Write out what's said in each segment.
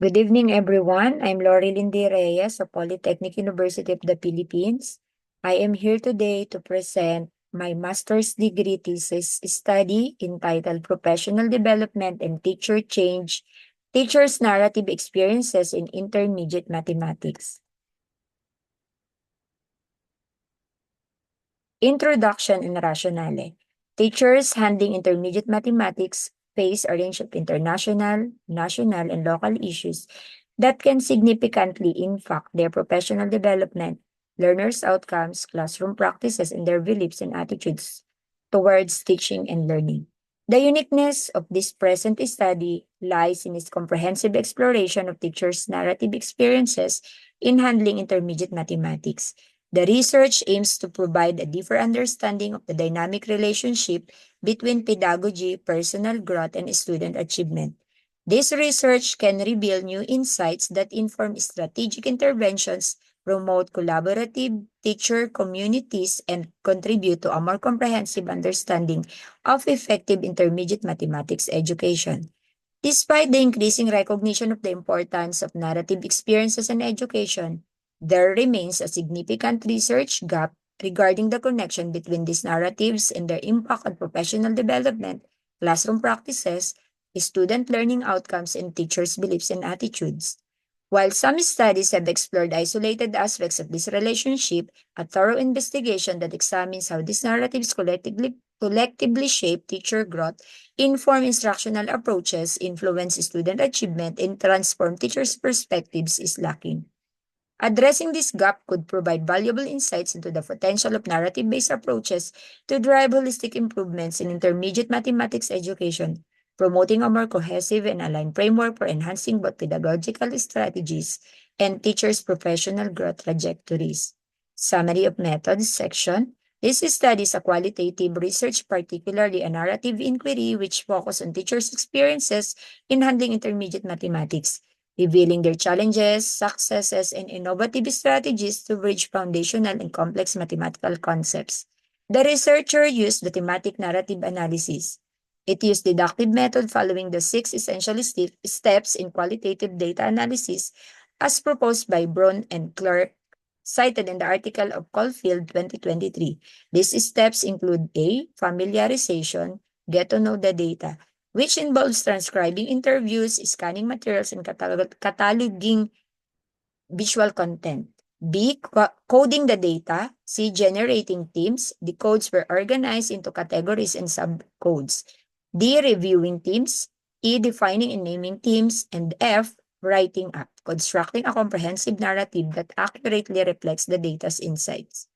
Good evening, everyone. I'm Lori Lindy Reyes of Polytechnic University of the Philippines. I am here today to present my master's degree thesis study entitled Professional Development and Teacher Change, Teachers' Narrative Experiences in Intermediate Mathematics. Introduction and Rationale. Teachers handling intermediate mathematics face a range of international, national, and local issues that can significantly impact their professional development, learners' outcomes, classroom practices, and their beliefs and attitudes towards teaching and learning. The uniqueness of this present study lies in its comprehensive exploration of teachers' narrative experiences in handling intermediate mathematics. The research aims to provide a deeper understanding of the dynamic relationship between pedagogy, personal growth, and student achievement. This research can reveal new insights that inform strategic interventions, promote collaborative teacher communities, and contribute to a more comprehensive understanding of effective intermediate mathematics education. Despite the increasing recognition of the importance of narrative experiences in education, there remains a significant research gap regarding the connection between these narratives and their impact on professional development, classroom practices, student learning outcomes, and teachers' beliefs and attitudes. While some studies have explored isolated aspects of this relationship, a thorough investigation that examines how these narratives collectively shape teacher growth, inform instructional approaches, influence student achievement, and transform teachers' perspectives is lacking. Addressing this gap could provide valuable insights into the potential of narrative-based approaches to drive holistic improvements in intermediate mathematics education, promoting a more cohesive and aligned framework for enhancing both pedagogical strategies and teachers' professional growth trajectories. Summary of methods section. This study is a qualitative research, particularly a narrative inquiry, which focus on teachers' experiences in handling intermediate mathematics, revealing their challenges, successes, and innovative strategies to bridge foundational and complex mathematical concepts. The researcher used the thematic narrative analysis. It used deductive method following the 6 essential steps in qualitative data analysis as proposed by Brown and Clark, cited in the article of Caulfield 2023. These steps include A. Familiarization, get to know the data, which involves transcribing interviews, scanning materials, and cataloging visual content. B. Coding the data. C. Generating themes. The codes were organized into categories and subcodes. D. Reviewing themes. E. Defining and naming themes. And F. Writing up, constructing a comprehensive narrative that accurately reflects the data's insights.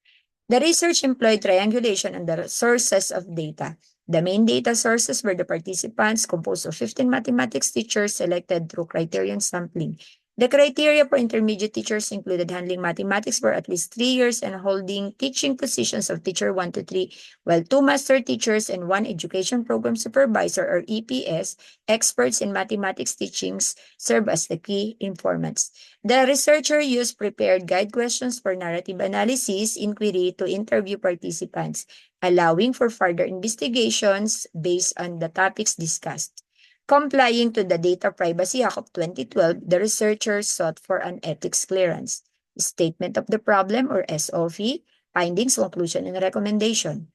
The research employed triangulation on the sources of data. The main data sources were the participants, composed of 15 mathematics teachers selected through criterion sampling. The criteria for intermediate teachers included handling mathematics for at least 3 years and holding teaching positions of teacher 1 to 3, while 2 master teachers and 1 education program supervisor or EPS, experts in mathematics teachings, serve as the key informants. The researcher used prepared guide questions for narrative analysis inquiry to interview participants, allowing for further investigations based on the topics discussed. Complying to the Data Privacy Act of 2012, the researchers sought for an ethics clearance, statement of the problem or SOP, findings, conclusion, and recommendation.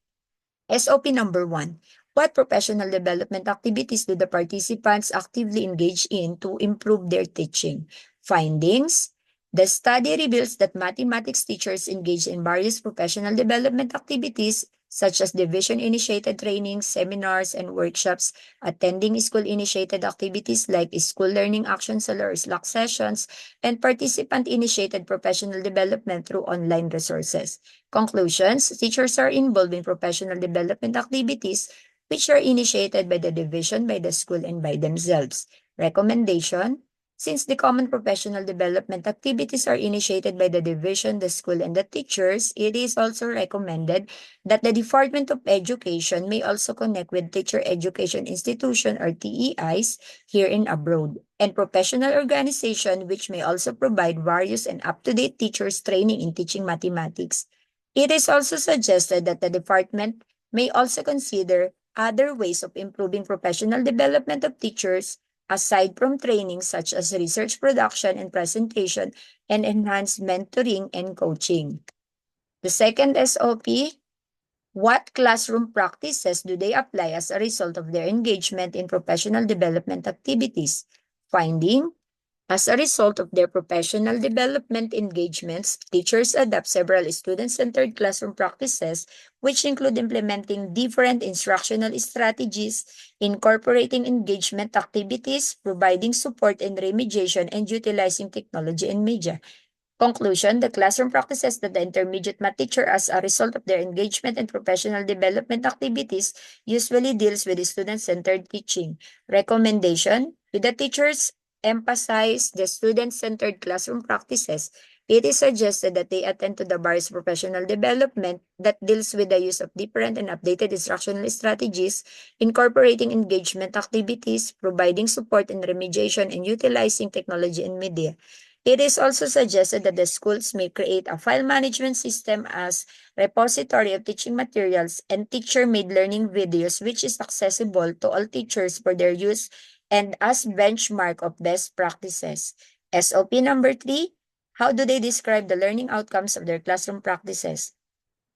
SOP number 1. What professional development activities do the participants actively engage in to improve their teaching? Findings. The study reveals that mathematics teachers engage in various professional development activities such as division-initiated trainings, seminars, and workshops, attending school-initiated activities like school learning actions or Slack sessions, and participant-initiated professional development through online resources. Conclusions: teachers are involved in professional development activities which are initiated by the division, by the school, and by themselves. Recommendation: since the common professional development activities are initiated by the division, the school, and the teachers, it is also recommended that the Department of Education may also connect with teacher education institution or TEIs here and abroad, and professional organization which may also provide various and up-to-date teachers training in teaching mathematics. It is also suggested that the department may also consider other ways of improving professional development of teachers, aside from training such as research production and presentation, and enhanced mentoring and coaching. The second SOP, what classroom practices do they apply as a result of their engagement in professional development activities? Finding, as a result of their professional development engagements, teachers adopt several student-centered classroom practices, which include implementing different instructional strategies, incorporating engagement activities, providing support and remediation, and utilizing technology and media. Conclusion, the classroom practices that the intermediate math teacher as a result of their engagement and professional development activities usually deals with student-centered teaching. Recommendation, with the teachers emphasize the student-centered classroom practices, it is suggested that they attend to the various professional development that deals with the use of different and updated instructional strategies, incorporating engagement activities, providing support and remediation, and utilizing technology and media. It is also suggested that the schools may create a file management system as repository of teaching materials and teacher-made learning videos which is accessible to all teachers for their use and as benchmark of best practices. SOP number 3, how do they describe the learning outcomes of their classroom practices?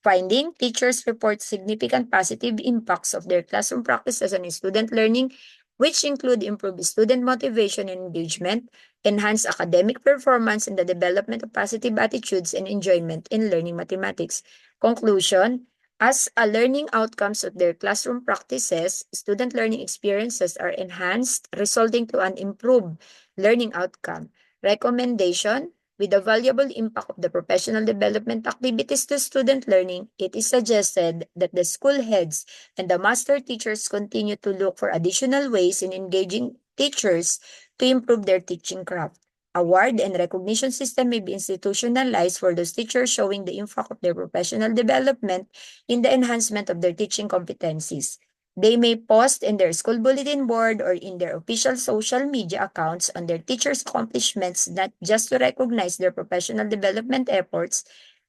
Finding, teachers report significant positive impacts of their classroom practices on student learning, which include improved student motivation and engagement, enhanced academic performance, and the development of positive attitudes and enjoyment in learning mathematics. Conclusion, as a learning outcomes of their classroom practices, student learning experiences are enhanced, resulting to an improved learning outcome. Recommendation, with the valuable impact of the professional development activities to student learning, it is suggested that the school heads and the master teachers continue to look for additional ways in engaging teachers to improve their teaching craft. Award and recognition system may be institutionalized for those teachers showing the impact of their professional development in the enhancement of their teaching competencies. They may post in their school bulletin board or in their official social media accounts on their teachers' accomplishments, not just to recognize their professional development efforts,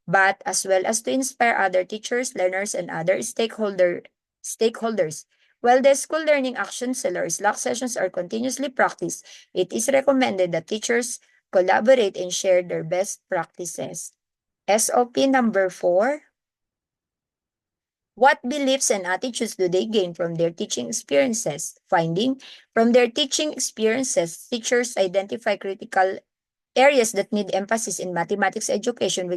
but as well as to inspire other teachers, learners, and other stakeholders. While the school learning action cell or SLAC sessions are continuously practiced, it is recommended that teachers collaborate and share their best practices. SOP number 4, what beliefs and attitudes do they gain from their teaching experiences? Finding, from their teaching experiences, teachers identify critical areas that need emphasis in mathematics education,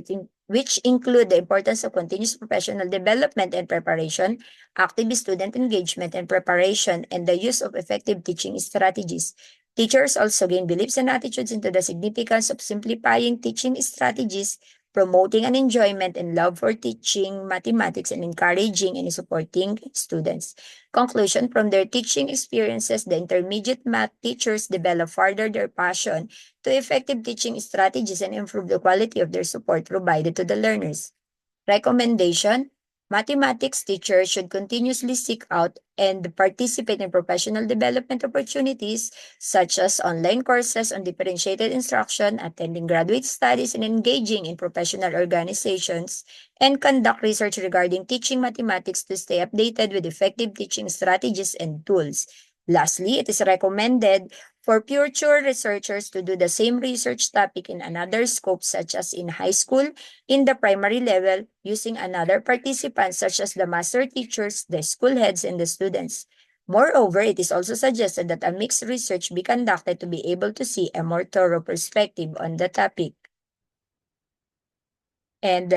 which include the importance of continuous professional development and preparation, active student engagement and preparation, and the use of effective teaching strategies. Teachers also gain beliefs and attitudes into the significance of simplifying teaching strategies, promoting an enjoyment and love for teaching mathematics, and encouraging and supporting students. Conclusion, from their teaching experiences, the intermediate math teachers develop further their passion to effective teaching strategies and improve the quality of their support provided to the learners. Recommendation, mathematics teachers should continuously seek out and participate in professional development opportunities such as online courses on differentiated instruction, attending graduate studies, and engaging in professional organizations, and conduct research regarding teaching mathematics to stay updated with effective teaching strategies and tools. Lastly, it is recommended for future researchers to do the same research topic in another scope such as in high school, in the primary level, using another participants such as the master teachers, the school heads, and the students. Moreover, it is also suggested that a mixed research be conducted to be able to see a more thorough perspective on the topic. And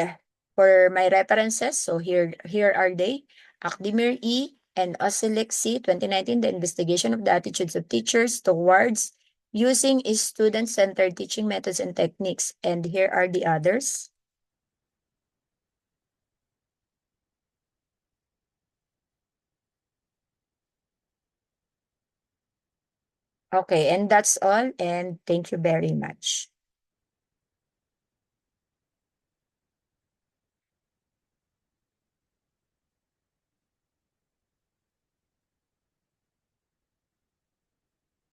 for my references, so here are they. Akdemir E. and Oselek C. 2019, The Investigation of the Attitudes of Teachers Towards Using Student-Centered Teaching Methods and Techniques. And here are the others. Okay, and that's all. And thank you very much.